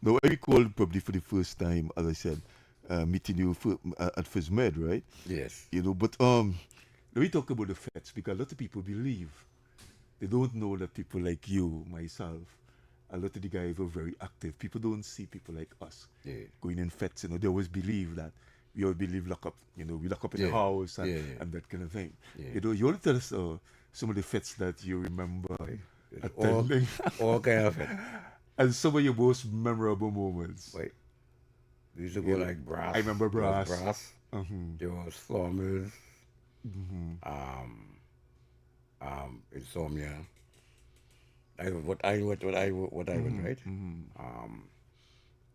now I recall probably for the first time, as I said, meeting you at First Med, right? Yes. But let me talk about the fets because a lot of people believe they don't know that people like you, myself, a lot of the guys were very active. People don't see people like us Yeah. going in fets. They always believe that we all believe lock up. We lock up in the Yeah. house and, Yeah, yeah. and that kind of thing. Yeah. You want to tell us some of the fets that you remember All, attending all kind of it. and some of your most memorable moments. Wait. We used to go like brass. I remember There was brass. brass. There was farmers. Insomnia. What I was right.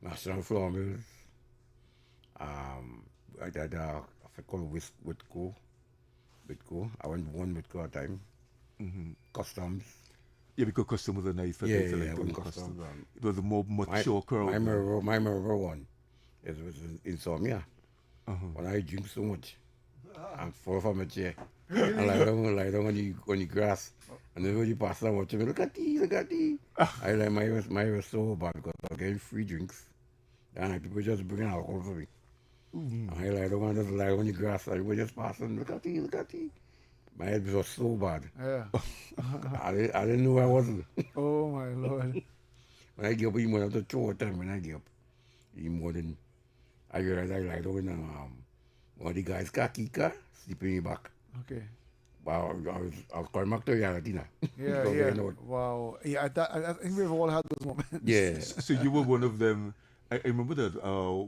National farmers. I did I call Whitco. I went one Whitco at a time. Customs. Yeah, because customers are nice. Yeah, They yeah, like when going customs. It was a more mature crowd. My memorable one was insomnia. When I drink so much, I'm fall from a chair. And lie down on the grass. And then when you pass down watching me, look at tea. I like my was so bad because I was getting free drinks. And people just bring alcohol for me. And I lie down and just lie on the grass. And we just passing, look at tea. My head was so bad. Yeah. I didn't know I wasn't. Oh my Lord. When I get up, even after 2 time when I get up, even more than I realized I lie down in one of the guys' car, sleeping in the back. Okay. Wow, I was calling back to reality now. Yeah, Because, yeah. you know, Wow. Yeah, I think we've all had those moments. yeah. So you were one of them. I remember that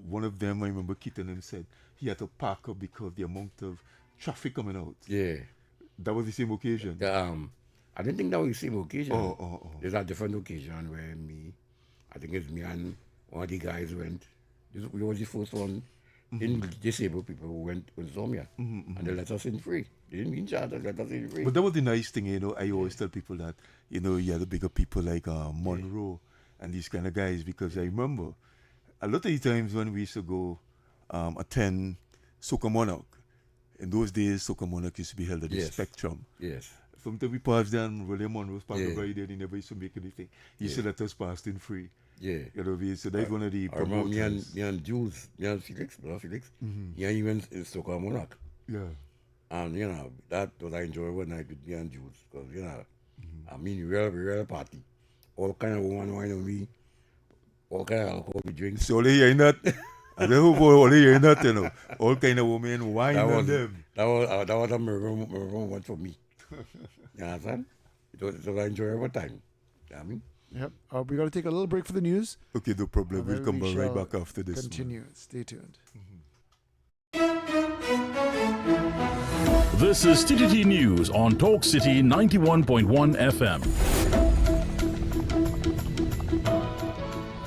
one of them, I remember Keaton him said he had to park up because the amount of traffic coming out. Yeah. That was the same occasion. I didn't think that was the same occasion. Oh. There's a different occasion where I think it's me and one of the guys went. We was the first one in disabled people who went with Zomia. And they let us in free. They didn't mean charge, they let us in free. But that was the nice thing, I always tell people that, you had the bigger people like Monroe and these kind of guys because I remember a lot of the times when we used to go attend Soca Monarch, in those days Soca Monarch used to be held at the Spectrum. Yes. Sometimes we passed down, William Monroe's passed Yeah. by there, he never used to make anything. He used to let us pass in free. Yeah. So that's one of the I remember promoters. me and Jules, Felix, yeah, he went in Stockholm Monarch. Yeah. And, that was I enjoyed one night with me and Jules. Because, I mean, real party. All kind of women wine on me. All kind of alcohol we drink. So only hearing that. I don't know only hearing that, All kind of women wine on them. That was a memorable one for me. You understand? It was an enjoyable time. You know what I mean? Yep. We got to take a little break for the news. Okay, no problem. And We'll then come we right shall back after this. Continue. Stay tuned. This is TTT News on Talk City 91.1 FM.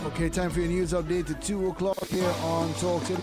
Okay, time for your news update at 2 o'clock here on Talk City.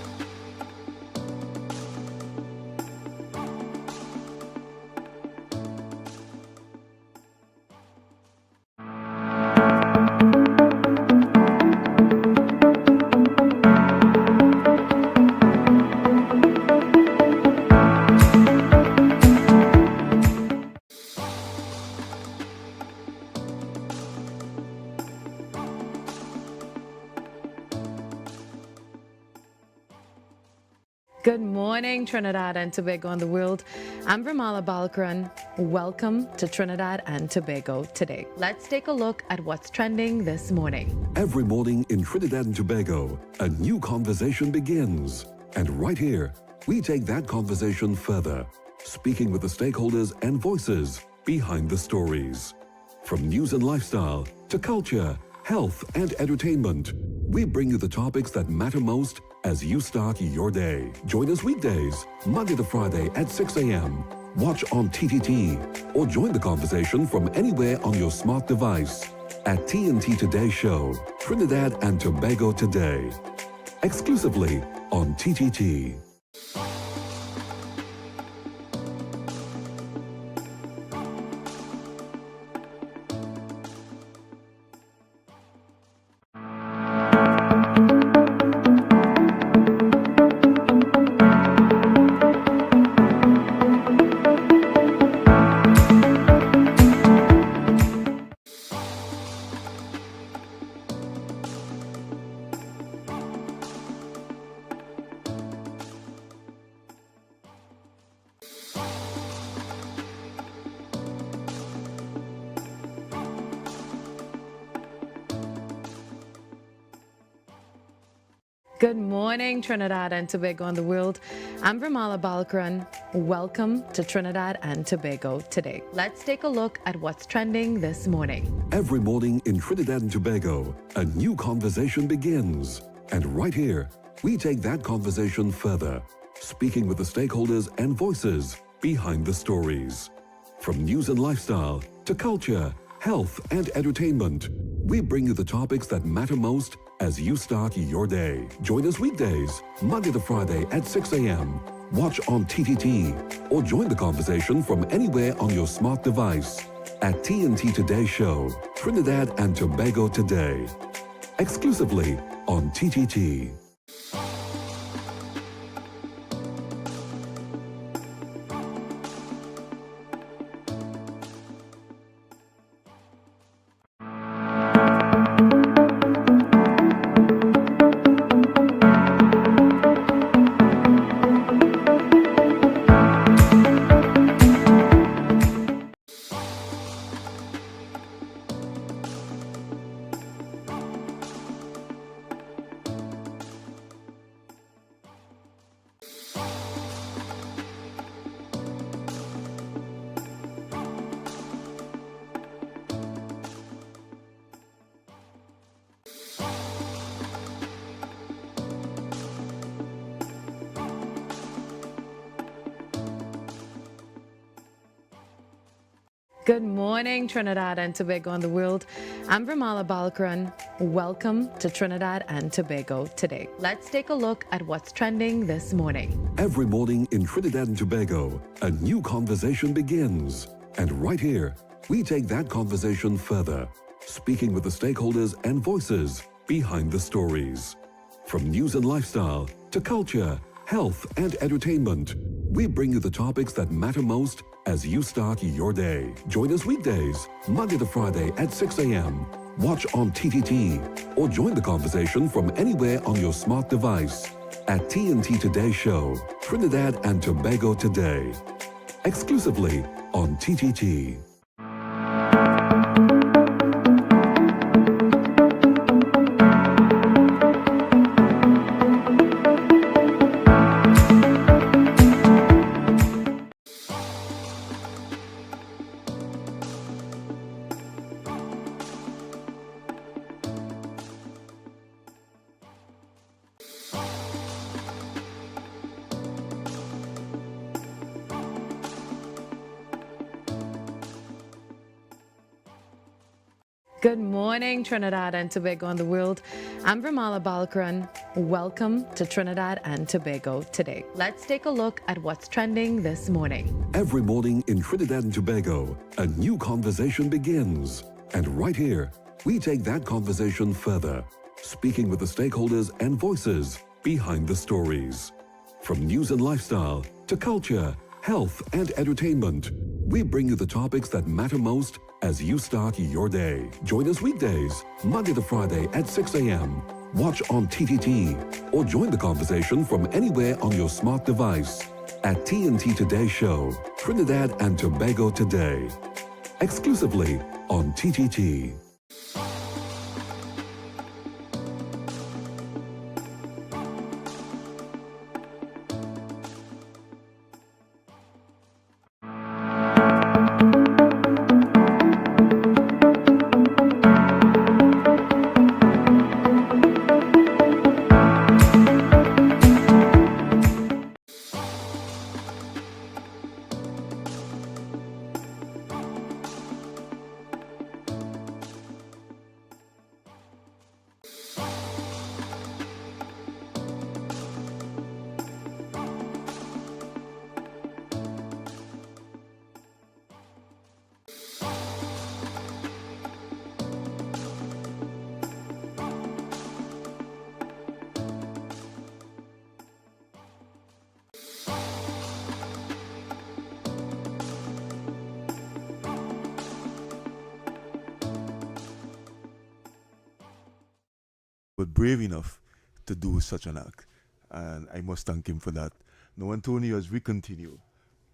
Good morning, Trinidad and Tobago and the world. I'm Ramala Balkaran. Welcome to Trinidad and Tobago today. Let's take a look at what's trending this morning. Every morning in Trinidad and Tobago, a new conversation begins. And right here, we take that conversation further, speaking with the stakeholders and voices behind the stories. From news and lifestyle to culture, health and entertainment, we bring you the topics that matter most as you start your day. Join us weekdays, Monday to Friday at 6 a.m. Watch on TTT or join the conversation from anywhere on your smart device at TNT Today Show, Trinidad and Tobago Today, exclusively on TTT. Good morning, Trinidad and Tobago and the world. I'm Ramala Balkaran. Welcome to Trinidad and Tobago today. Let's take a look at what's trending this morning. Every morning in Trinidad and Tobago, a new conversation begins. And right here, we take that conversation further, speaking with the stakeholders and voices behind the stories. From news and lifestyle to culture, health and entertainment, we bring you the topics that matter most as you start your day. Join us weekdays, Monday to Friday at 6 a.m. Watch on TTT or join the conversation from anywhere on your smart device at TNT Today Show, Trinidad and Tobago Today, exclusively on TTT. Good morning, Trinidad and Tobago and the world. I'm Ramala Balkaran. Welcome to Trinidad and Tobago today. Let's take a look at what's trending this morning. Every morning in Trinidad and Tobago, a new conversation begins. And right here, we take that conversation further, speaking with the stakeholders and voices behind the stories. From news and lifestyle to culture, health and entertainment, we bring you the topics that matter most as you start your day. Join us weekdays, Monday to Friday at 6 a.m. Watch on TTT or join the conversation from anywhere on your smart device at TNT Today Show, Trinidad and Tobago Today, exclusively on TTT. Good morning, Trinidad and Tobago and the world. I'm Ramala Balkaran. Welcome to Trinidad and Tobago today. Let's take a look at what's trending this morning. Every morning in Trinidad and Tobago, a new conversation begins. And right here, we take that conversation further, speaking with the stakeholders and voices behind the stories. From news and lifestyle to culture, health and entertainment, we bring you the topics that matter most as you start your day. Join us weekdays, Monday to Friday at 6 a.m. Watch on TTT or join the conversation from anywhere on your smart device at TNT Today Show, Trinidad and Tobago Today, exclusively on TTT. But brave enough to do such an act. And I must thank him for that. Now, Antonio, as we continue,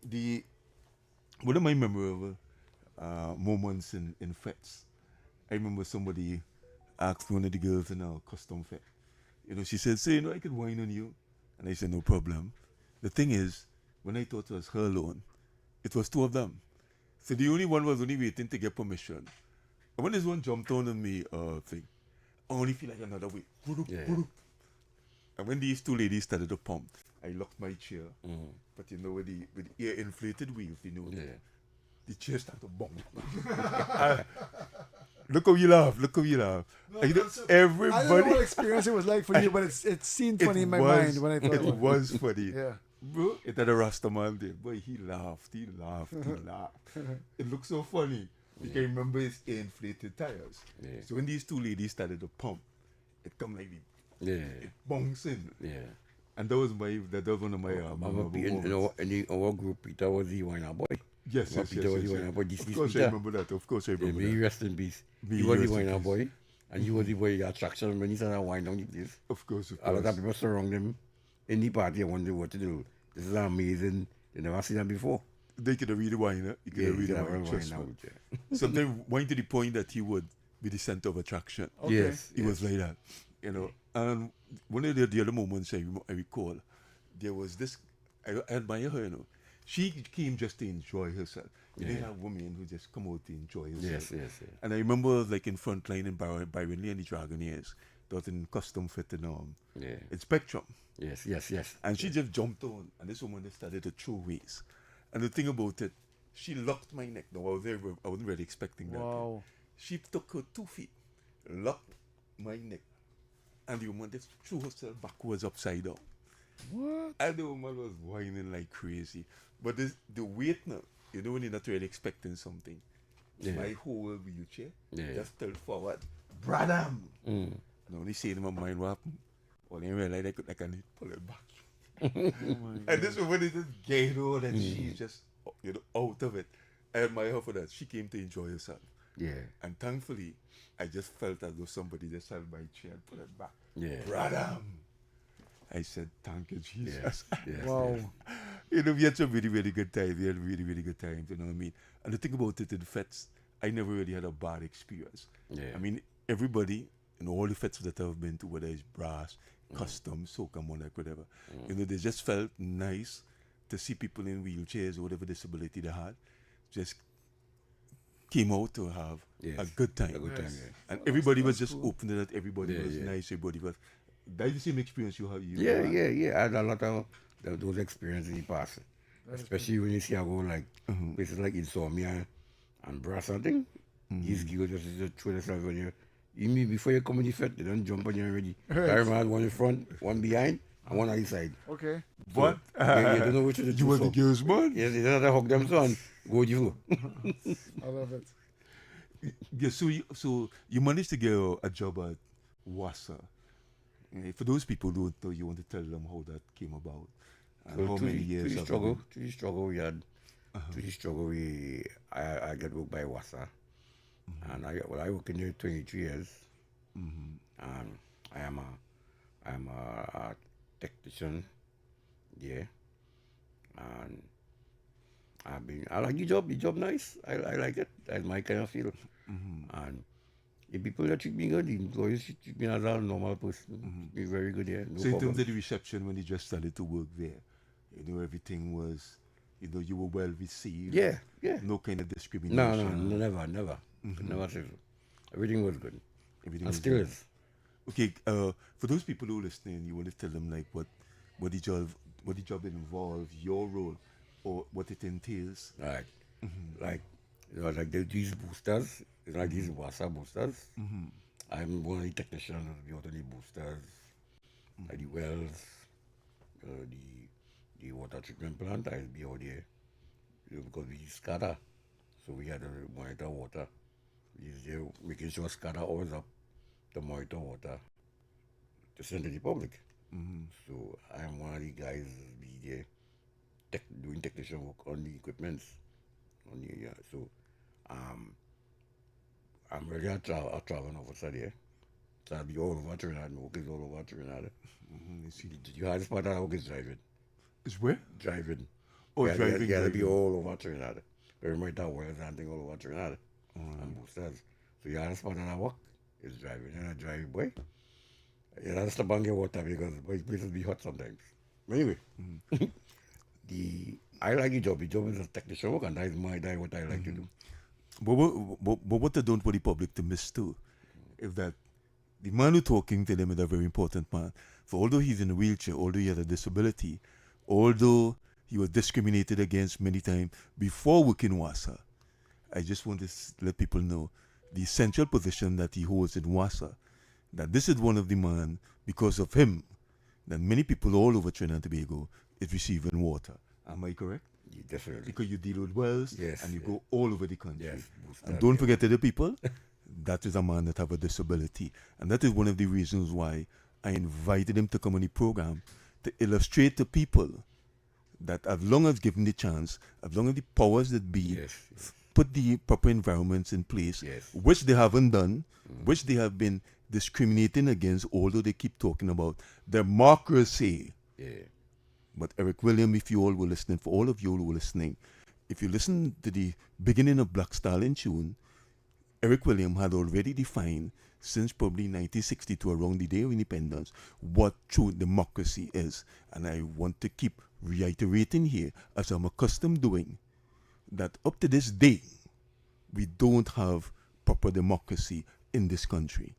the one of my memorable moments in fetes, I remember somebody asked one of the girls in our custom fet, She said, "Say, I could whine on you," and I said, "No problem." The thing is, when I thought it was her alone, it was two of them. So the only one was only waiting to get permission. And when this one jumped on me, thing, I only feel like another way. Yeah. And when these two ladies started to pump, I locked my chair. But with the air inflated wheels, Yeah. the chair started to bump. Look how you laugh. Look how you laugh. No, everybody. I don't know what experience it was like for you, but it seemed funny in my mind when I thought it was funny. Yeah. Bro, it had a Rasta man there. Boy, he laughed. He laughed. It looked so funny. You can remember his inflated tires. Yeah. So when these two ladies started to pump, it come like it bounced in. Yeah. And that was one of my memorable moments. In our group, Peter was the wine boy. Yes, Peter was the wine boy. Of course I remember that. Of course I remember May he that. rest in peace. May He he was the rest in wine peace. boy. And he was the boy, the attraction when he started wine down the place. Of course. A lot of people surround him in the party and wonder what to do. This is amazing. They never seen that before. They could have read the wine. You could have read the wine. Trust me. Sometimes wine to the point that he would be the center of attraction. Okay. Yes. He was like that, And one of the other moments I recall, there was this, I admire her, She came just to enjoy herself. You know that woman who just come out to enjoy herself. Yes. And I remember like in front line in Byron Lee and the Dragonaires, that was in custom fitting in Spectrum. Yes. And she just jumped on, and this woman just started to throw ways. And the thing about it, she locked my neck. No, I wasn't really expecting that. Wow. She took her 2 feet, locked my neck, and the woman just threw herself backwards upside down. What? And the woman was whining like crazy. But the weight now, when you're not really expecting something, my whole wheelchair just fell forward. Bradam! And I only say in my mind what happened. Well, I realized I can pull it back. And this woman is just gay, and she's just out of it. I admire her for that. She came to enjoy herself. Yeah. And thankfully, I just felt as though somebody just held my chair and put it back. Yeah. Bradam! I said, "Thank you, Jesus." Yes. Wow. We had some really, really good time. We had really, really good time, you know what I mean? And the thing about it in fets, I never really had a bad experience. Yeah. I mean, everybody, all the fets that I've been to, whether it's brass, custom, soca, monarch, whatever, they just felt nice to see people in wheelchairs or whatever disability they had, just came out to have a good time. A good time, And everybody was just open to that. Everybody was nice. Everybody was. That's the same experience you have. Yeah. I had a lot of those experiences in the past. Especially when you see I go like places like Insomnia and Brass and thing. These girls just throw themselves on you. You mean before you come in the fet, they don't jump on you already. Right. I remember one in front, one behind, and one on the side. Okay. What? You don't know which of the two. You were the so. girls, man? Yes, they don't have to hug them so and go with you. I love it. Yeah, so you managed to get a job at WASA. For those people who don't know, you want to tell them how that came about and how many years To ago. the struggle we had. To the struggle I got work by WASA. And I work in there 23 years. And I am a technician there. And I like the job nice. I like it. That's my kind of field. And the people that treat me good, the employees treat me as a normal person. Be very good here. No So in problem. terms of the reception, when you just started to work there, everything was, you were well received. Yeah. No kind of No, discrimination. never. Never said so. Everything was good. Everything And was still good. is. Okay, for those people who are listening, you want to tell them like what the job involves, your role, or what it entails. Right. Like, like these boosters, like these WASA boosters. I'm one of the technicians who be out of the boosters, like the wells, the water treatment plant. I'll be out there because we scatter, so we had to monitor water. We're there making sure scatter always up to monitor water to send to the public. So I'm one of the guys be there doing technician work on the equipments. So I'm really a traveling officer there. So I'll be all over Trinidad. My work is all over Trinidad. The hardest part of the work is driving. Is where? Driving. Oh, You driving. gotta be all over Trinidad. Very much that wells and thing all over Trinidad. And boosters. So the hardest part of the work is driving. And I drive, boy. Yeah, that's the bang water because boy, places be hot sometimes. Anyway, I like the job. The job is a technician work, and that is what I like to do. But what I don't want the public to miss too, is that the man who talking to them is a very important man. For although he's in a wheelchair, although he had a disability, although he was discriminated against many times before working WASA, I just want to let people know the essential position that he holds in WASA, that this is one of the man, because of him, that many people all over Trinidad and Tobago is receiving water. Am I correct? Yeah, definitely. Because you deal with wells Yes, and you yes. go all over the country. Yes, And don't forget to the people, that is a man that have a disability. And that is one of the reasons why I invited him to come on the program to illustrate to people that as long as given the chance, as long as the powers that be Yes. put the proper environments in place, Yes. which they haven't done, which they have been discriminating against, although they keep talking about democracy. Yeah. But Eric William, if you all were listening, for all of you who were listening, if you listen to the beginning of Black Stallion tune, Eric William had already defined since probably 1962, around the day of independence, what true democracy is. And I want to keep reiterating here, as I'm accustomed doing, that up to this day, we don't have proper democracy in this country.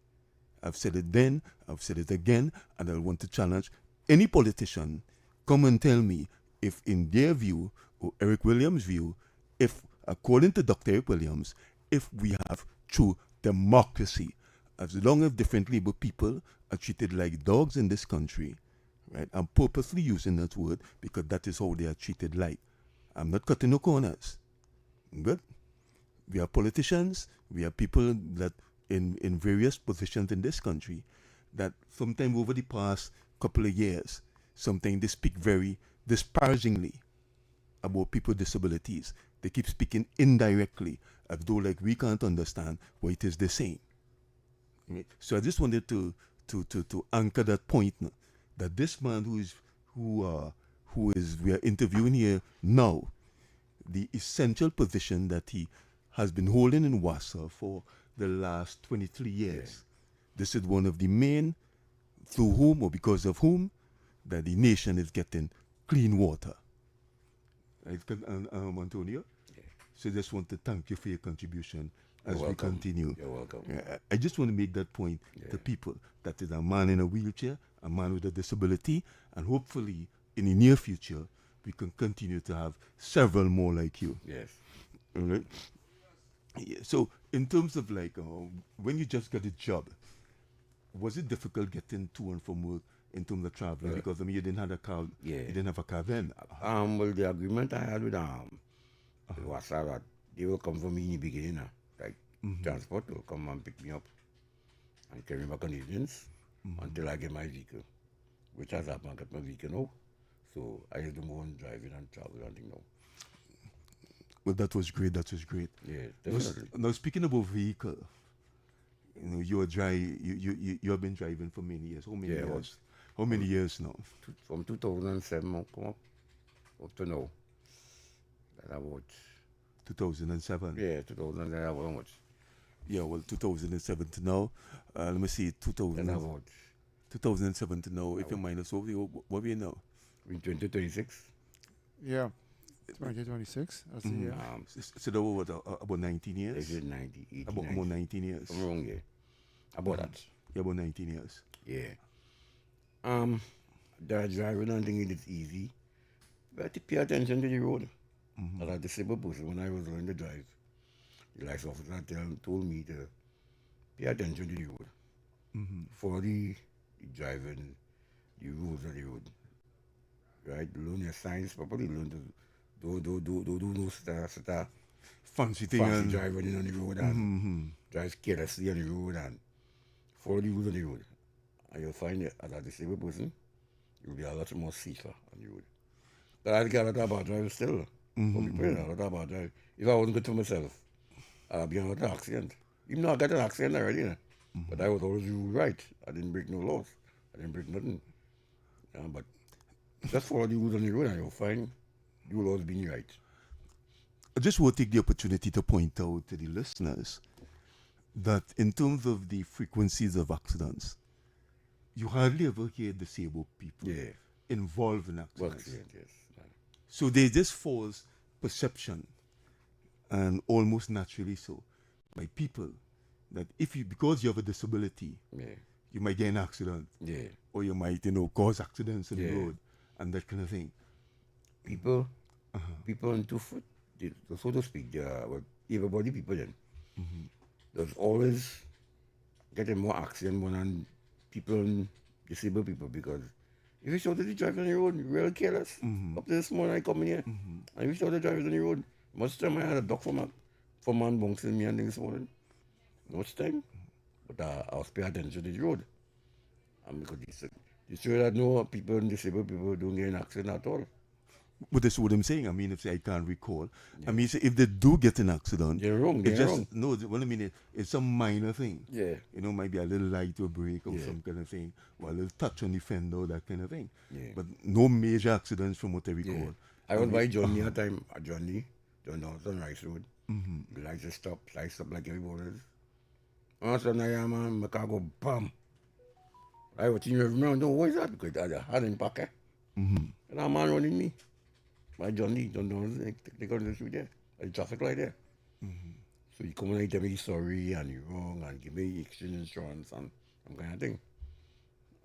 I've said it then, I've said it again, and I want to challenge any politician, come and tell me if in their view, or Eric Williams' view, if according to Dr. Eric Williams, if we have true democracy, as long as differently able people are treated like dogs in this country, right? I'm purposely using that word because that is how they are treated like. I'm not cutting no corners. Good? We are politicians, we are people that in various positions in this country that sometime over the past couple of years, sometimes they speak very disparagingly about people with disabilities. They keep speaking indirectly as though like we can't understand what it is they're saying. Right? So I just wanted to anchor that point now, that this man who is we are interviewing here now, the essential position that he has been holding in WASA for the last 23 years. This is one of the main, through whom or because of whom, that the nation is getting clean water. Right, Antonio? So I just want to thank you for your contribution as we continue. You're welcome. I just want to make that point to people, that is a man in a wheelchair, a man with a disability, and hopefully in the near future we can continue to have several more like you. Yes. All right. Yeah, so in terms of like when you just got a job, was it difficult getting to and from work in terms of traveling? Because I mean you didn't have a car. Yeah. You didn't have a car then. Well, the agreement I had with was that they will come for me in the beginning, like transport will come and pick me up and carry me back on evenings until I get my vehicle, which has happened. I got my vehicle now, so I just don't go on driving and travel and thing now. Well, that was great. That was great. Yeah, definitely. Now speaking about vehicle, you know, you have been driving for many years. How many years? How many years now? From 2007 up to now. That about 2007. Yeah, 2007 about how much? Yeah, well, 2007 to now. Let me see, 2007 to now. If you minus what we know? In 2026. Yeah. 2026. That's the year. So that was about 19 years. Is it 90, 80, About 19 years. I'm wrong, yeah. About that. Yeah, about 19 years. Yeah. The driving and thinking it's easy, but I have to pay attention to the road. As a disabled person, when I was learning to drive, the license officer told me to pay attention to the road. For the driving, the rules of the road. Right? Learn your signs properly, learn to do no Fancy thing. fancy driving on the road and drive carelessly on the road and follow the rules of the road. And you'll find that as a disabled person, you'll be a lot more safer on the road. But I get a lot about driving still. A lot about driving. If I wasn't good for myself, I'd be in a lot of accident. Even though I got an accident already, but I was always right. I didn't break no laws. I didn't break nothing. But just follow the rules on the road and you'll find you'll always be right. I just want to take the opportunity to point out to the listeners that in terms of the frequencies of accidents, you hardly ever hear disabled people Yeah. involved in Work accidents. accident, yes. So there's this false perception, and almost naturally so, by people that if you, because you have a disability, Yeah. you might get in an accident, Yeah. or you might, cause accidents in the Yeah. road and that kind of thing. People, people on 2 foot, so to speak, well, able-bodied people then, there's always getting more accident more than people, disabled people, because if you saw the drivers on the road, real careless. Up to this morning I come in here, and if you saw the drivers on the road, much time I had a dog for man bouncing me and things morning. Much time. But I was paying attention to the road. And because it's sure that no people, disabled people don't get in accident at all. But that's what I'm saying. I mean, if I can't recall, I mean, if they do get in an accident, They're wrong, it's they're just wrong. no. What I mean, it's some minor thing. Yeah. Maybe a little light or break or Yeah. some kind of thing, or a little touch on the fender, that kind of thing. Yeah. But no major accidents from what I recall. Yeah. I was by Johnny at time, at Johnny, John Dawson, Rice Road. The lights just stop, lights stop like everybody else. All of a sudden, I am, my car go bam. I was thinking, remember, what is that? Because I had in pocket. And a man running me. By Johnny, John Dawson, they got the street there, at the traffic light there. So he come and he tell me he's sorry and he's wrong and give me exchange insurance and some kind of thing.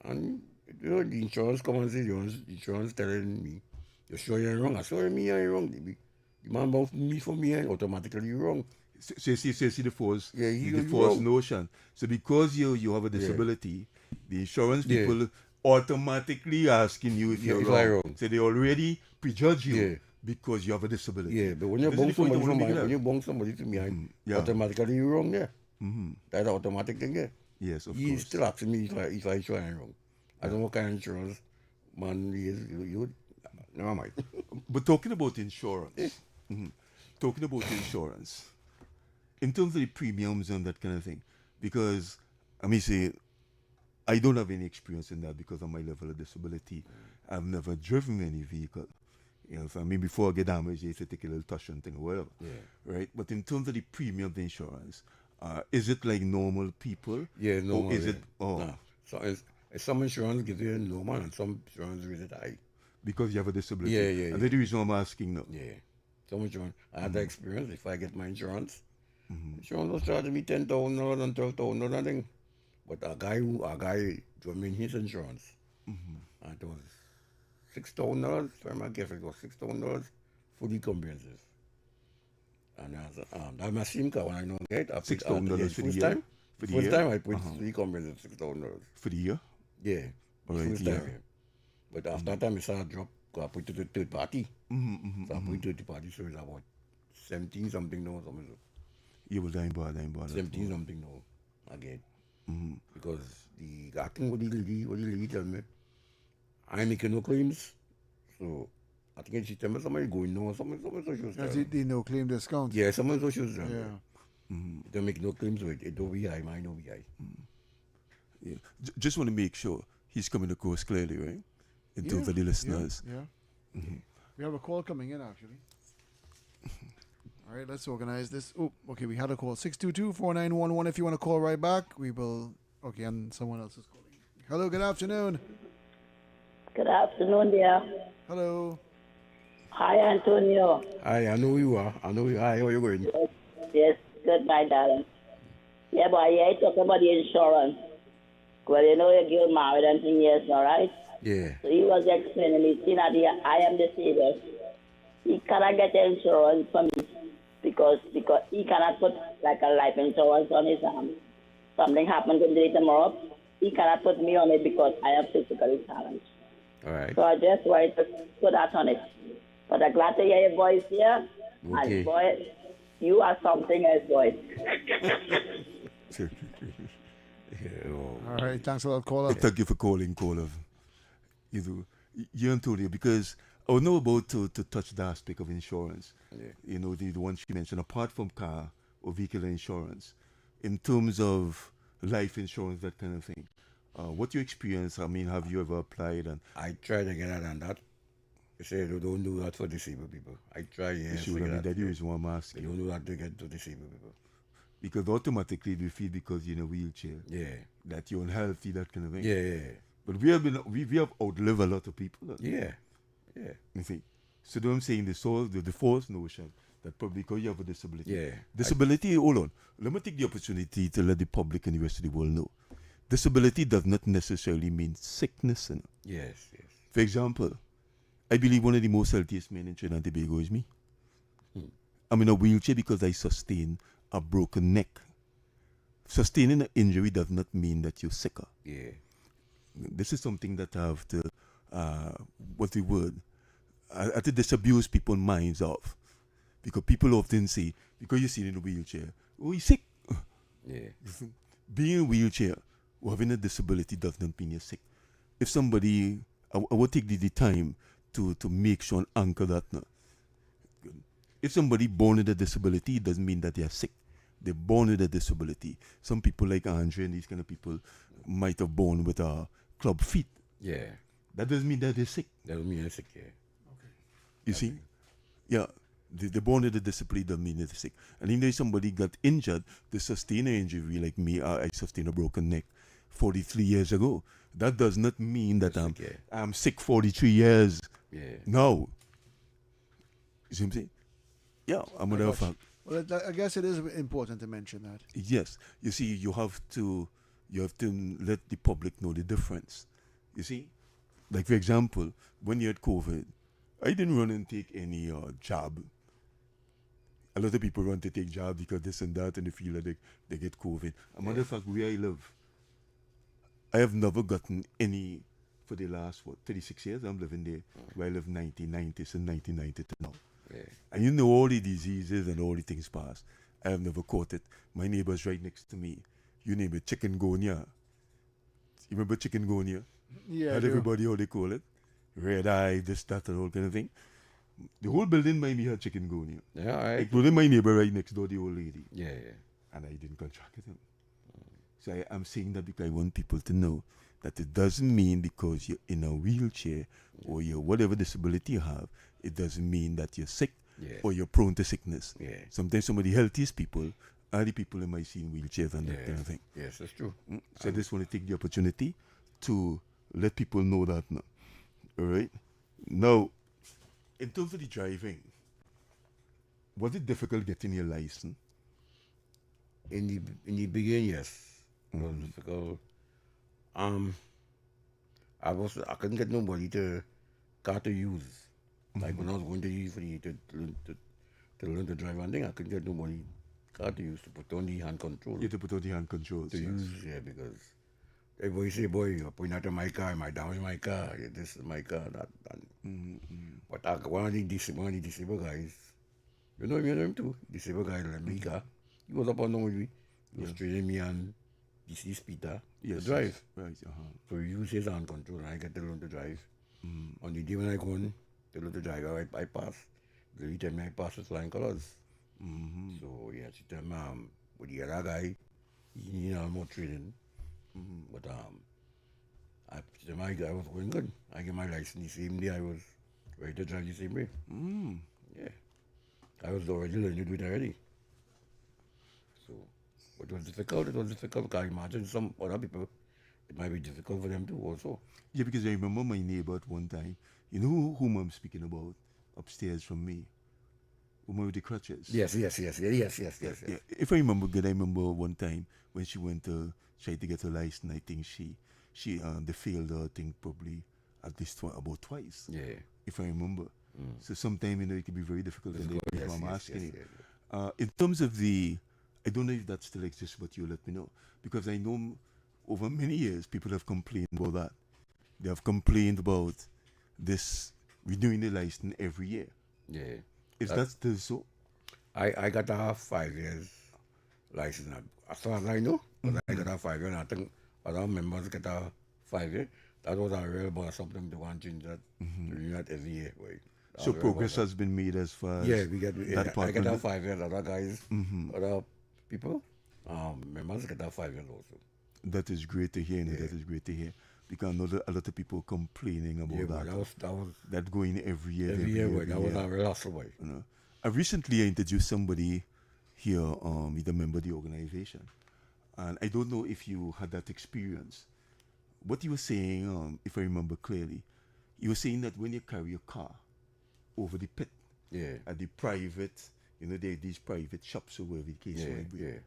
And the insurance come and say, the insurance telling me, you're sure you're wrong. I swear me I'm wrong. The man bounced me for me and automatically you're wrong. So you see the false, Yeah, the you false wrong. notion. So because you have a disability, the insurance Yeah. people automatically asking you if Yeah, you're if wrong. I'm wrong. So they already prejudge you Yeah. because you have a disability. Yeah, but when you This is the bounce point I somebody wanna from make behind, clear. when you bounce somebody to behind, Yeah. automatically you're wrong there. That's an automatic thing there. Yes, of He's course. still asking me if I sure I'm wrong. I don't know what kind of insurance man he is. You never mind. But talking about insurance, talking about insurance, in terms of the premiums and that kind of thing, because I mean, say, I don't have any experience in that because of my level of disability. I've never driven any vehicle. So I mean, before I get damaged, you have to take a little touch and thing or whatever. Right? But in terms of the premium of the insurance, is it like normal people? Yeah, normal. Or is yeah. it, oh, Nah. So some insurance gives you normal and some insurance gives it high. because you have a disability? Yeah, yeah, And that's the reason I'm asking now. Yeah. Some insurance. I had the experience. If I get my insurance, insurance was charging me $10,000 and $12,000 and thing. But a guy told me his insurance. And it was $6,000. I guess it was $6,000 fully comprehensive. And that's my SIM card when I know it. I put $6,000 for the first year? time. For the First year? time I put fully comprehensive $6,000. For the year? Yeah. All right, First yeah. time, yeah. But after that time, it started drop. 'Cause I put it to the third party. So I put it to the party, so it's about 17 something now, something. You will die bad. 17 something now again. Because I think what the lady tell me, I'm making no claims. So I think she tell me somebody going now, something so she was That's telling me. the no claim discount. Yeah, something so she was telling me. Yeah. Don't make no claims with it. It don't be high, mine don't be high. Yeah. Just want to make sure he's coming across clearly, right? In terms of the listeners. Yeah. We have a call coming in, actually. All right, let's organize this. Oh, okay, we had a call. 622-4911. If you want to call right back, we will. Okay, and someone else is calling. Hello, good afternoon. Good afternoon, dear. Hello. Hi, Antonio. Hi, I know who you are. I know you. Hi, how you going? Yes, good, my darling. Yeah, but yeah, I talk about the insurance. Well, you know, your girl married and 10 years now, right? Yeah. So he was explaining me, see, that I am disabled. He cannot get insurance for me because he cannot put like a life insurance on his arm. Something happened to me tomorrow, he cannot put me on it because I am physically challenged. All right. So I just wanted to put that on it. But I'm glad to hear your voice here. Okay. And boy, you are something else, boy. Yeah, oh. All right, thanks a lot, caller. Thank you for calling, caller. You Antonio, because I was not about to touch the aspect of insurance. Yeah. The one she mentioned, apart from car or vehicle insurance, in terms of life insurance, that kind of thing. What your experience? I mean, have you ever applied? And I try to get out on that. They say they don't do that for disabled people. I try, yes. issue, I mean, that is what I'm They asking. don't do that to get to disabled people. because automatically they feel because you're in a wheelchair Yeah. that you're unhealthy, that kind of thing. Yeah. But we have outlived a lot of people. Yeah. Yeah. You see, so I'm saying the false notion that probably because you have a disability. Yeah. Disability. Hold on. Let me take the opportunity to let the public and the rest of the world know. Disability does not necessarily mean sickness. You know? Yes. Yes. For example, I believe one of the most healthiest men in Trinidad and Tobago is me. I'm in a wheelchair because I sustained a broken neck. Sustaining an injury does not mean that you're sicker. Yeah. This is something that I have to, what's the word? I have to disabuse people's minds of. Because people often say, because you're sitting in a wheelchair, oh, you're sick. Yeah. Being in a wheelchair or having a disability does not mean you're sick. If somebody, I would take the time to make sure and anchor that now. If somebody born with a disability, it doesn't mean that they are sick. They're born with a disability. Some people like Andre and these kind of people might have born with a club feet. Yeah. That doesn't mean that they're sick. That would mean I'm sick. Yeah. You see? Yeah. They're born with a disability doesn't mean they're sick. And even if somebody got injured, they sustain an injury like me, I sustained a broken neck 43 years ago. That does not mean that I'm sick 43 years. Yeah. No. You see what I'm saying? Yeah, I'm a fact. Well, I guess it is important to mention that. Yes. You see, you have to let the public know the difference. You see? Like, for example, when you had COVID, I didn't run and take any jab. A lot of people run to take jab because this and that, and they feel like they get COVID. A matter of fact, where I live, I have never gotten any for the last, 36 years. I'm living there, where I live 1990, since 1990 to now. Yeah. And you know all the diseases and all the things past. I have never caught it. My neighbor's right next to me. You name it, chikungunya. You remember chikungunya? Yeah. Had everybody how they call it? Red eye, this, that, and all kind of thing. The whole building by me had chikungunya. Yeah. Right. Including my neighbor right next door, the old lady. Yeah. Yeah. And I didn't contract it. So I'm saying that because I want people to know that it doesn't mean because you're in a wheelchair or you're whatever disability you have, it doesn't mean that you're sick or you're prone to sickness. Yeah. Sometimes some of the healthiest people are the people you might see in wheelchairs and that kind of thing. Yes, that's true. So I just want to take the opportunity to let people know that now. All right? Now, in terms of the driving, was it difficult getting your license? In the beginning, yes. It was difficult. I couldn't get nobody to use. Like when I was going to use to learn to drive and thing, I couldn't get nobody car to use to put on the hand control. You have to put on the hand controls. To use, yeah, because everybody say, boy, you're putting out of my car, down in my car, this is my car, that. But one of the disabled guys, you know him too, disabled guy, like me car, he was up on with me, he was training me and DC Peter to drive. Right, So he used his hand control and I get to learn to drive. On the day when I go on to learn to drive, I pass. The tell me I pass with flying colors. So yeah, she tell me with the other guy, he need more training. But I tell my guy was going good. I get my license the same day I was ready to drive the same way. Yeah. I was already learning to do it already. So but it was difficult because I imagine some other people it might be difficult for them too also. Yeah, because I remember my neighbor at one time. You know whom I'm speaking about upstairs from me? Woman with the crutches. Yes. Yeah. If I remember good, I remember one time when she went to try to get her license. I think she they failed her. I think probably at least about twice. Yeah. If I remember. So sometimes it can be very difficult. Yes, I'm asking yes, you. In terms of I don't know if that still exists, but you let me know because I know over many years people have complained about that. They have complained about this renewing the license every year. Yeah. Is that still so? I got to have 5 years license. As far as I know, but I got to have 5 years. And I think other members get a 5 years. That was a real about something to want to change that. Renew that every year. Right? So progress has been made as far as we get that I get a 5 years. Other guys, other people, members get a 5 years also. That is great to hear. That is great to hear. Because I know that a lot of people complaining about that going every year. Every year. That was a real hassle, boy. You know? I recently introduced somebody here with a member of the organization. And I don't know if you had that experience. What you were saying, if I remember clearly, you were saying that when you carry your car over the pit Yeah. at the private, there are these private shops or wherever the case might be. Yeah.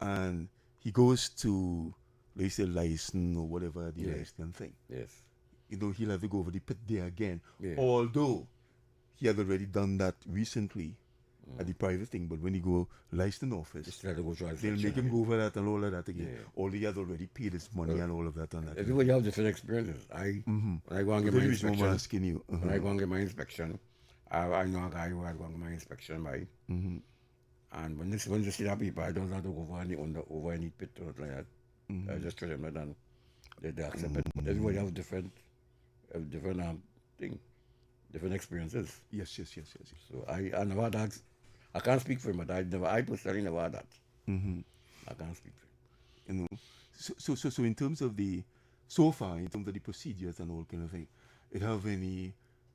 And he goes to, let's say, license or whatever the license thing. Yes. He'll have to go over the pit there again. Yeah. Although he had already done that recently at the private thing, but when he go license office, Just let it go through they'll inspection make him again. go over that and all of that again. Yeah. Although he had already paid his money and all of that on that. Everybody have different experiences. When I go and get my Very reason why I'm inspection, asking you. when I go and get my inspection, I know a guy who had gone to my inspection by. And when they see that people, I don't have to go over any pit or like that. I just tell them that and they accept it. But everybody have different thing, different experiences. Yes. So I never had that. I can't speak for him, but I personally never had that. I can't speak for him. So in terms of so far, in terms of the procedures and all kind of thing, it have any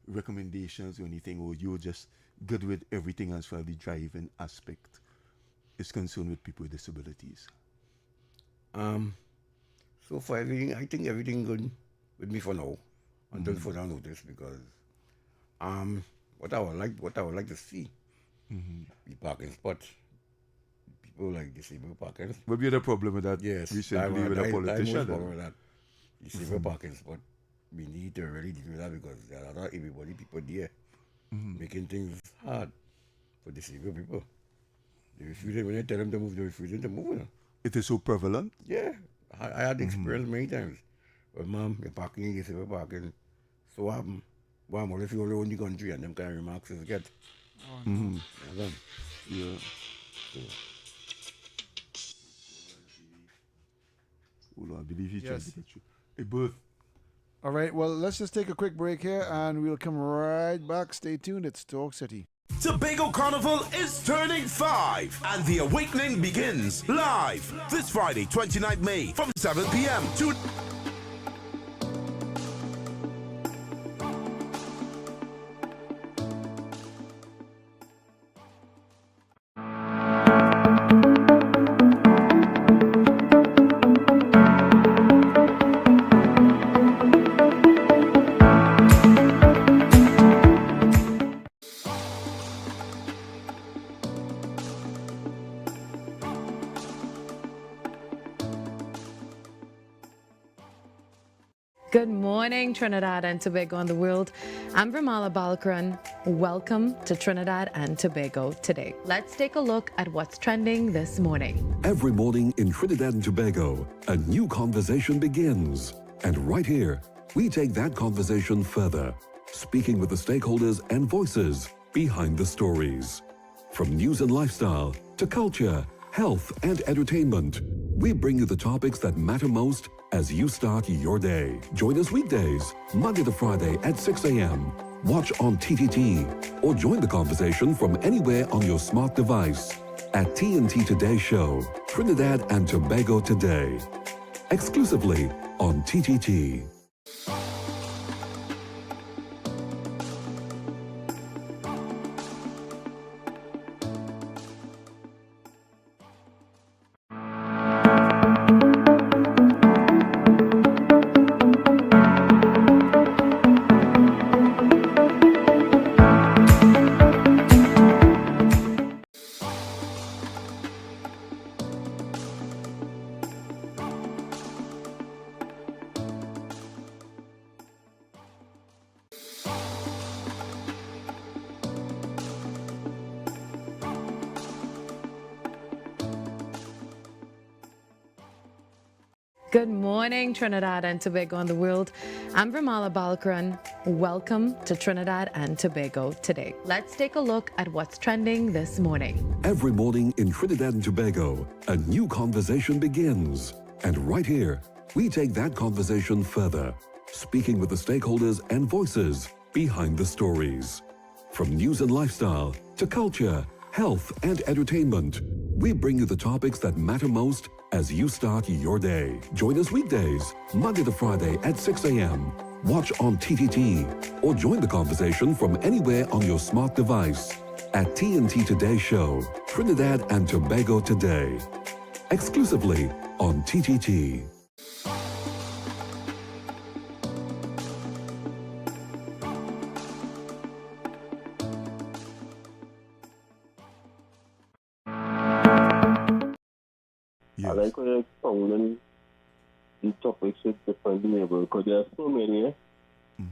recommendations or anything, or you're just good with everything as far as the driving aspect is concerned with people with disabilities? So for everything, I think everything good with me for now, until further notice, because what I would like to see, the parking spot, people like disabled parking. But we had a problem with that Yes, recently with a politician. I problem with that. Disabled parking spot, we need to really deal with that because there are not everybody people there making things hard for disabled people. They refuse, when you tell them to move, they refuse to move. It is so prevalent. Yeah, I had the experience many times. But mom, you're parking, disabled parking. So what happened? Well, if you only own the country and them kind of remarks is get. Yeah. Hold on, I believe he's trying Yes. to get you. Hey, Booth. All right, well, let's just take a quick break here and we'll come right back. Stay tuned. It's Talk City. Tobago Carnival is turning 5 and the awakening begins live this Friday, 29th May from 7 p.m. to Good morning, Trinidad and Tobago and the world. I'm Ramala Balkaran. Welcome to Trinidad and Tobago today. Let's take a look at what's trending this morning. Every morning in Trinidad and Tobago, a new conversation begins. And right here, we take that conversation further, speaking with the stakeholders and voices behind the stories. From news and lifestyle to culture, health, and entertainment, we bring you the topics that matter most as you start your day. Join us weekdays, Monday to Friday at 6 a.m. Watch on TTT or join the conversation from anywhere on your smart device at TNT Today Show, Trinidad and Tobago Today, exclusively on TTT. Good morning, Trinidad and Tobago and the world. I'm Ramala Balkaran. Welcome to Trinidad and Tobago today. Let's take a look at what's trending this morning. Every morning in Trinidad and Tobago, a new conversation begins. And right here, we take that conversation further, speaking with the stakeholders and voices behind the stories. From news and lifestyle to culture, health, and entertainment, we bring you the topics that matter most as you start your day. Join us weekdays, Monday to Friday at 6 a.m. Watch on TTT or join the conversation from anywhere on your smart device at TNT Today Show, Trinidad and Tobago Today. Exclusively on TTT. Yes. I like when you're expounding the topics with different labels because there are so many.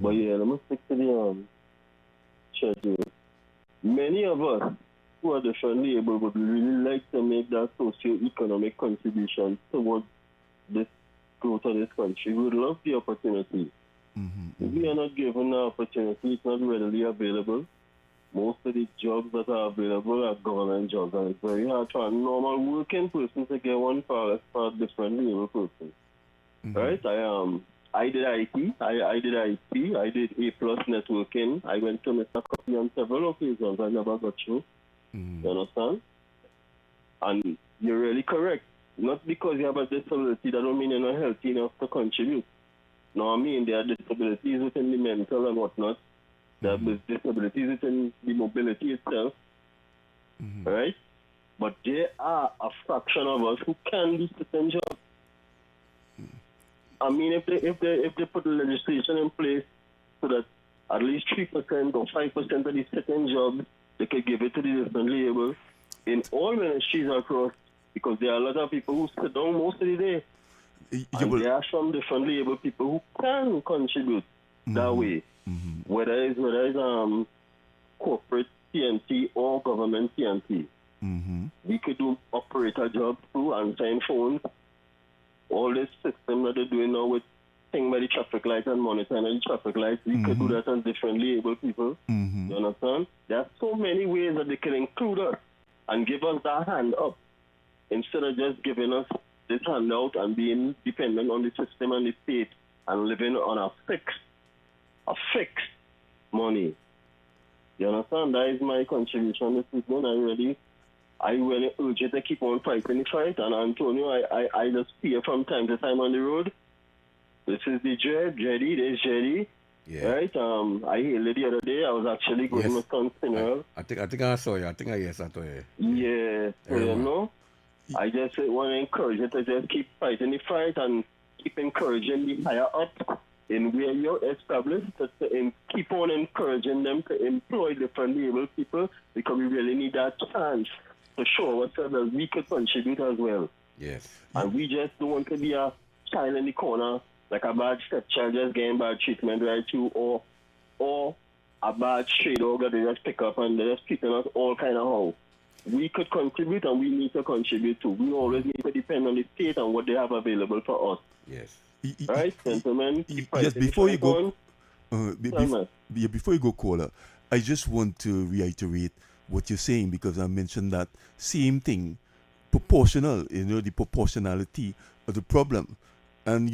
But yeah, let me stick to the schedule. Many of us who are different labels would really like to make that socio-economic contribution towards this growth of this country. We would love the opportunity. If we are not given the opportunity, it's not readily available. Most of the jobs that are available are government jobs, and it's very hard for a normal working person to get one for a different label person. Right? I did IT, I did IT, I did A+ networking. I went to Mr. Copy on several occasions. I never got through. You understand? And you're really correct. Not because you have a disability, that don't mean you're not healthy enough to contribute. No, I mean there are disabilities within the mental and whatnot. There are disabilities within the mobility itself. Right? But there are a fraction of us who can do certain jobs. I mean, if they put the legislation in place so that at least 3% or 5% of these certain jobs, they could give it to the different labels in all ministries across, because there are a lot of people who sit down most of the day. And there are some different label people who can contribute that way. Whether it's corporate TNT or government TNT. We could do operator jobs too, answering phones. All this system that they're doing now with thing by the traffic lights and monitoring the traffic lights, we could do that on differently able people. You understand? There are so many ways that they can include us and give us that hand up instead of just giving us this handout and being dependent on the system and the state and living on a fixed money. You understand? That is my contribution this evening. I really urge you to keep on fighting the fight. And Antonio, I just fear from time to time on the road. This is the Jetty, there's Jetty. Yeah. Right? I hailed it the other day. I was actually going to my son's funeral. I think I saw you. I saw you. Yeah. So, you know, I just want to encourage you to just keep fighting the fight and keep encouraging the higher up in where you're established, and keep on encouraging them to employ different able people, because we really need that chance to show ourselves that we could contribute as well. Yes. And we just don't want to be a child in the corner, like a bad stepchild just getting bad treatment right through, or a bad stray dog that they just pick up and they just treating us all kind of how. We could contribute, and we need to contribute too. We always need to depend on the state and what they have available for us. Yes. Right, gentlemen? Yes, before you go, before you go, caller, I just want to reiterate what you're saying, because I mentioned that same thing, proportional, the proportionality of the problem. And,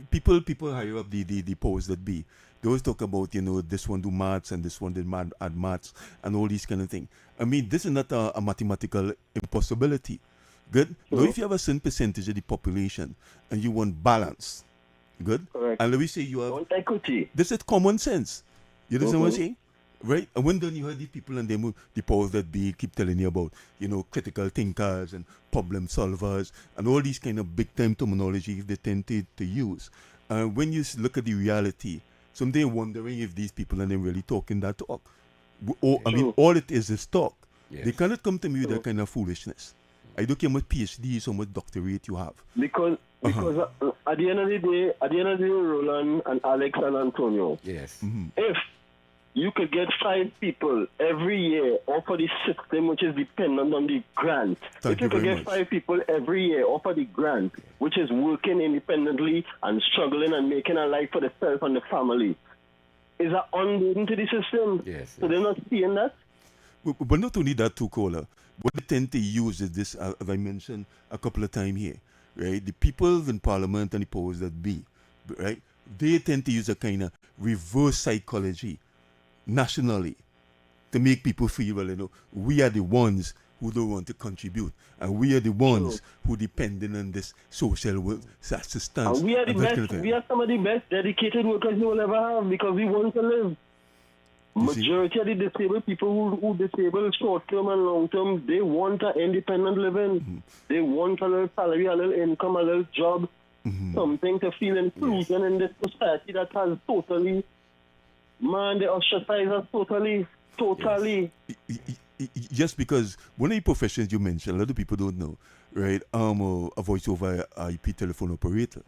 people higher up the powers that be, they always talk about, this one do maths and this one did add maths and all these kind of things. I mean, this is not a mathematical impossibility. Good? Now, if you have a certain percentage of the population and you want balance, good? Correct. And let me say you have equity. This is common sense. You understand what I'm saying? Right? And when then you heard the people and the powers that be keep telling you about, critical thinkers and problem solvers and all these kind of big time terminology they tend to use. When you look at the reality, someday wondering if these people are really talking that talk. I mean, all it is talk. Yes. They cannot come to me with that kind of foolishness. I don't care how much PhDs, how much doctorate you have. Because at the end of the day, Roland and Alex and Antonio. Yes. If you could get 5 people every year off of the system which is dependent on the grant. If you could get 5 people every year off of the grant, which is working independently and struggling and making a life for themselves and the family, is that unburden to the system? Yes. So they're not seeing that? But not only that too, caller. What they tend to use is this, as I mentioned a couple of times here, right? The people in Parliament and the powers that be, right? They tend to use a kind of reverse psychology nationally to make people feel, well, we are the ones who don't want to contribute, and we are the ones who depending on this social assistance. And we are the best. We are some of the best dedicated workers you will ever have, because we want to live. Majority of the disabled people who disabled short-term and long-term, they want an independent living. They want a little salary, a little income, a little job, something to feel inclusion in this society that has totally, man, they ostracize us totally. Yes, because one of the professions you mentioned, a lot of people don't know, right? A voice over IP telephone operator.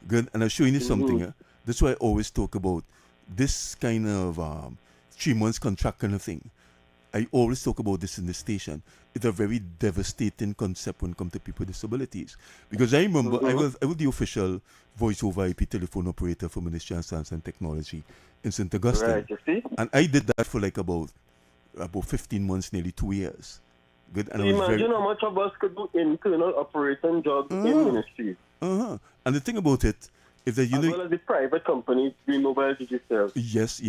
Good, and I'm showing you something. That's why I always talk about this kind of 3 months contract kind of thing. I always talk about this in the station. It's a very devastating concept when it comes to people with disabilities. Because I remember I was the official voice over IP telephone operator for Ministry of Science and Technology in St. Augustine. Right, you see? And I did that for like about 15 months, nearly 2 years. Good. And Imagine how much of us could do internal operating jobs in ministries. And the thing about it is that as well as the private companies doing mobile digital. Yes.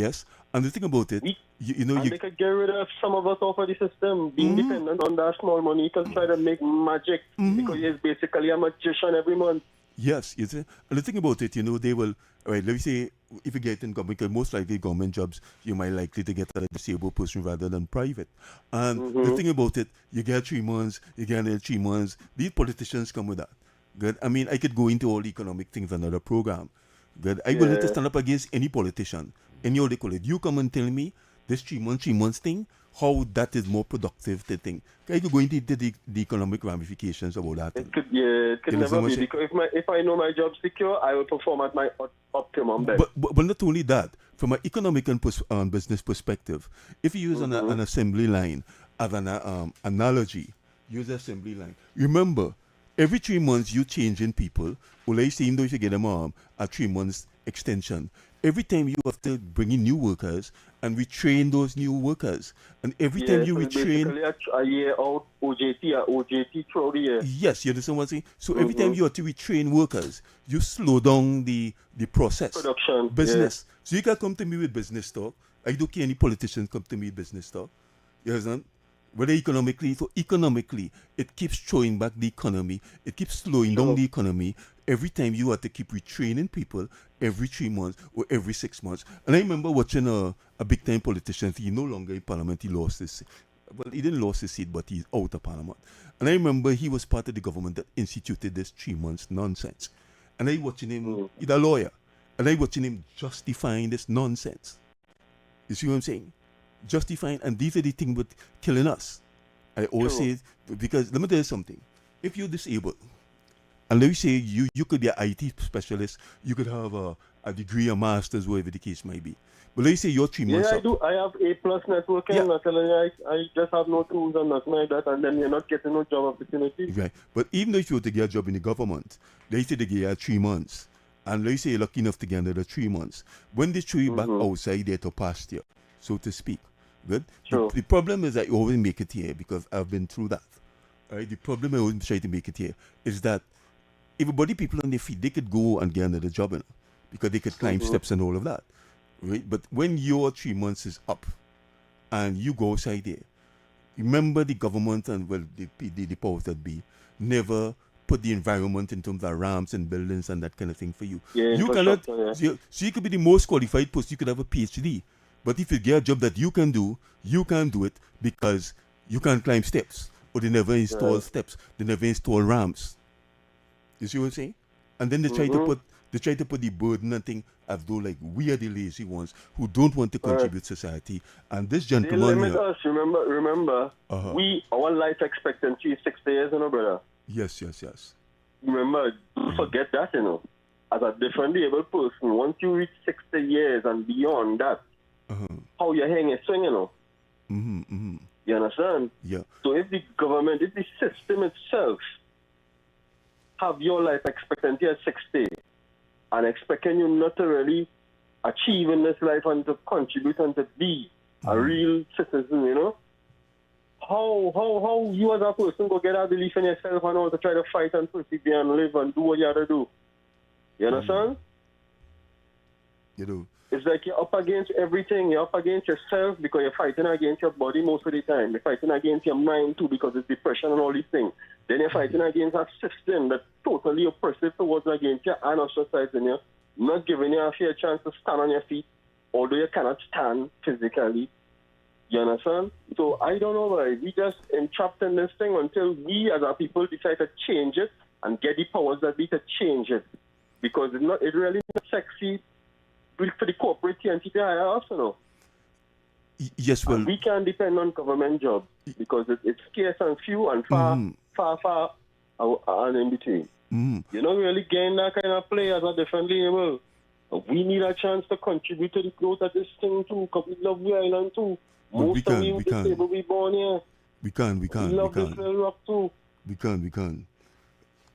And the thing about it, they could get rid of some of us off of the system, being dependent on that small money. You can try to make magic because it's basically a magician every month. Yes, you see. And the thing about it, they will, right, let me say, if you get in government, because most likely government jobs, you might likely to get a disabled person rather than private. And the thing about it, you get 3 months, you get another 3 months. These politicians come with that. Good. I mean, I could go into all the economic things another program. Good. I will have to stand up against any politician. Any what they call it. You come and tell me this 3 months thing, how that is more productive to think. I could go into the economic ramifications about that. It could never be, because if I know my job secure, I will perform at my optimum best. But not only that, from an economic and business perspective, if you use an assembly line as an analogy, use assembly line. Remember, every 3 months you change in people. Well, I say, even though if you get them a 3 months extension, every time you have to bring in new workers and retrain those new workers. And every time you retrain, a year out, OJT throughout the year. Yes, you understand what I'm saying? So every time you have to retrain workers, you slow down the process. Production. Business. So you can come to me with business talk. I don't care any politician come to me with business talk. You understand? Whether economically, so economically, it keeps throwing back the economy. It keeps slowing down the economy. Every time you have to keep retraining people every 3 months or every 6 months. And I remember watching a big-time politician. He no longer in parliament. He lost his seat. Well, he didn't lose his seat, but he's out of parliament. And I remember he was part of the government that instituted this 3 months nonsense. And I watching him, he's a lawyer. And I watching him justifying this nonsense. You see what I'm saying? Justifying, and these are the things with killing us. I always say, because let me tell you something. If you're disabled, and let me say you could be an IT specialist, you could have a degree, a master's, whatever the case might be. But let me say you're 3 months I up. do. I have A+ networking. Yeah. I just have no tools and nothing like that, and then you're not getting no job opportunities. Right. But even though if you were to get a job in the government, they say they give you 3 months. And let's say you're lucky enough to get another 3 months. When they throw you back outside there to pasture, so to speak. Good. The problem is that you always make it here because I've been through that. Right. The problem I always try to make it here is that everybody, people on their feet, they could go and get another job, because they could climb steps and all of that. Right. But when your 3 months is up and you go outside there, remember the government and the powers that be never put the environment in terms of ramps and buildings and that kind of thing for you. Yeah, you cannot. So you could be the most qualified person. You could have a PhD. But if you get a job that you can do, you can't do it because you can't climb steps, or they never install steps, they never install ramps. You see what I'm saying? And then they try to put the burden and thing as though like we are the lazy ones who don't want to contribute to society. And this gentleman they limit us. Remember, our life expectancy is 60 years, brother. Yes. Remember, don't forget that, As a differently able person, once you reach 60 years and beyond that, how your hang is swinging, You understand? Yeah. So if the government, if the system itself have your life expectancy at 60 and expecting you not to really achieve in this life and to contribute and to be a real citizen, how you as a person go get that belief in yourself and all to try to fight and persevere and live and do what you have to do? You understand? You do. It's like you're up against everything. You're up against yourself because you're fighting against your body most of the time. You're fighting against your mind too because it's depression and all these things. Then you're fighting against a system that's totally oppressive towards against you and ostracizing you, not giving you a fair chance to stand on your feet. although you cannot stand physically. You understand? So I don't know, but we just entrapped in this thing until we as our people decide to change it and get the powers that be to change it. Because it really not sexy for the corporate entity to hire us, you know. Yes, well, and we can't depend on government jobs because it's scarce and few and far and in between. You're not really getting that kind of play as a different label. We need a chance to contribute to the growth of this thing too, because we love the island too. Most of we disabled, we born here. We love this little rock too. We can.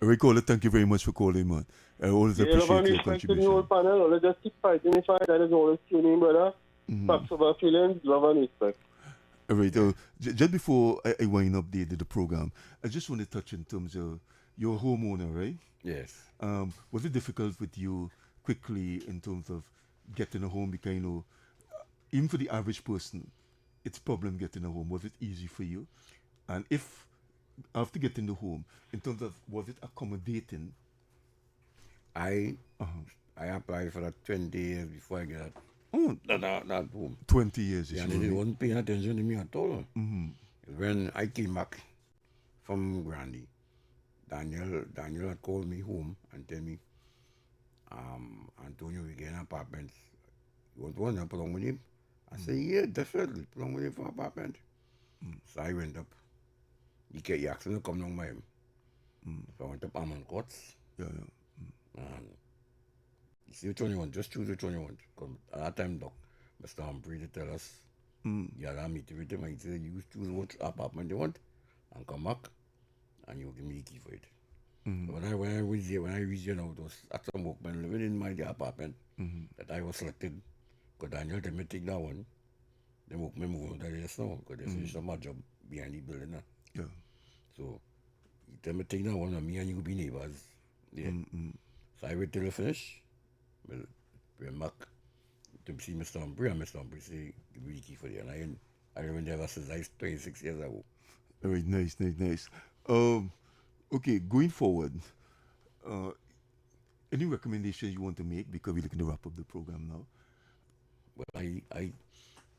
Alright, caller, thank you very much for calling, man. I always appreciate your contribution. The whole panel. Let's just keep fighting the fight. That is always tuning, brother. Facts over feelings, love and respect. Alright, just before I wind up the program, I just want to touch in terms of your homeowner, right? Yes. Was it difficult with you quickly in terms of getting a home? Because, you know, even for the average person, it's a problem getting a home. Was it easy for you? And if, after getting the home, in terms of, was it accommodating? I applied for that 20 years before I got that home. 20 years. Yeah, and they wasn't paying attention to me at all. When I came back from Grandy, Daniel had called me home and tell me, Antonio, we get an apartment. You want one to put on with him? I said, yeah, definitely. Put on with him for an apartment. So I went up. He asked me to come down by him. So I went up Almond Courts. And he said, which one you want? Just choose which one you want. Because at that time, Mr. Humphrey to tell us, you had a meeting with him, and he said, you choose what apartment you want, and come back, and you'll give me the key for it. So when I reached here now, it was at some workmen living in my apartment that I was selected. Because Daniel told me to take that one. The workmen move on to the rest now, because they finished my job behind the building now. Yeah. So he told me to take that one, and me and you be neighbors. Yeah. So I wait till I finish. Well, went back to see Mr. Humphrey, and Mr. Humphrey say, give me the key for it. And I remember ever since I was 26 years ago. All right, nice. Okay, going forward, any recommendations you want to make, because we're looking to wrap up the program now? Well,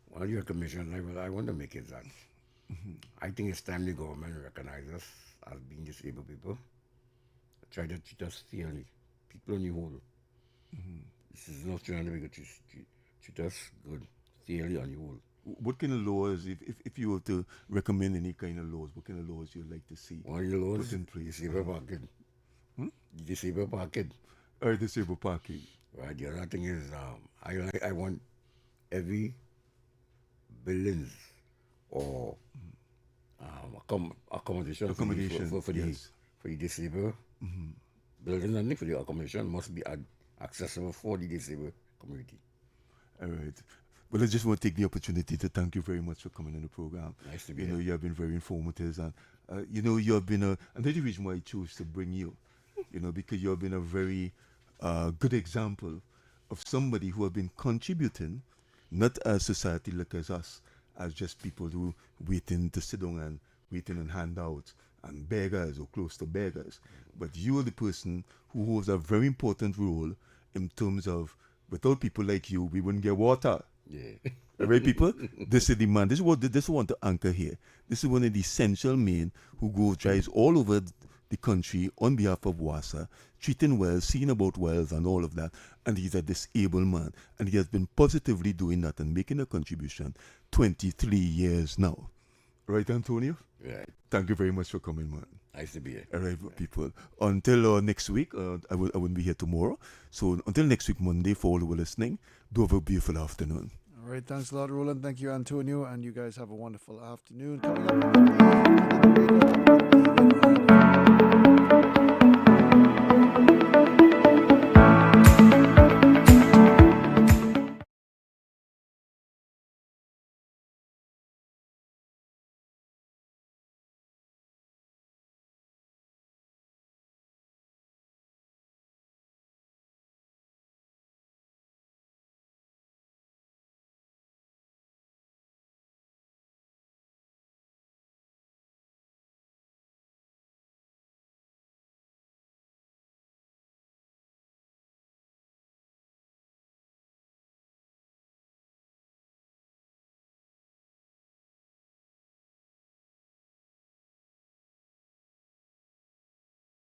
one of the recommendations I want to make is that I think it's time the government recognizes us as being disabled people. Try to treat us fairly. People on the whole. This is not trying to be good. Treat us good, fairly on the whole. What kind of laws, if you were to recommend any kind of laws, what kind of laws you'd like to see? One of the laws, put in place? Disabled parking. Disabled parking. Disabled parking. Right, the other thing is, I want every buildings or accommodation for the disabled. Buildings and for the accommodation must be accessible for the disabled community. All right. Well, I just want to take the opportunity to thank you very much for coming on the program. Nice to be here. You know, you have been very informative, and you have been and that's the reason why I chose to bring you. Because you have been a very good example of somebody who have been contributing, not as society look as us, as just people who waiting to sit down and waiting on handouts and beggars or close to beggars. But you are the person who holds a very important role in terms of, without people like you, we wouldn't get water. Yeah. Right, people? This is the man. This is what I want to anchor here. This is one of the essential men who drives all over the country on behalf of WASA, treating wells, seeing about wells and all of that. And he's a disabled man. And he has been positively doing that and making a contribution 23 years now. Right, Antonio? Right. Thank you very much for coming, man. Nice to be here. All right, people. Until next week, I won't be here tomorrow. So until next week, Monday, for all who are listening, do have a beautiful afternoon. All right, thanks a lot, Roland. Thank you, Antonio. And you guys have a wonderful afternoon. Coming up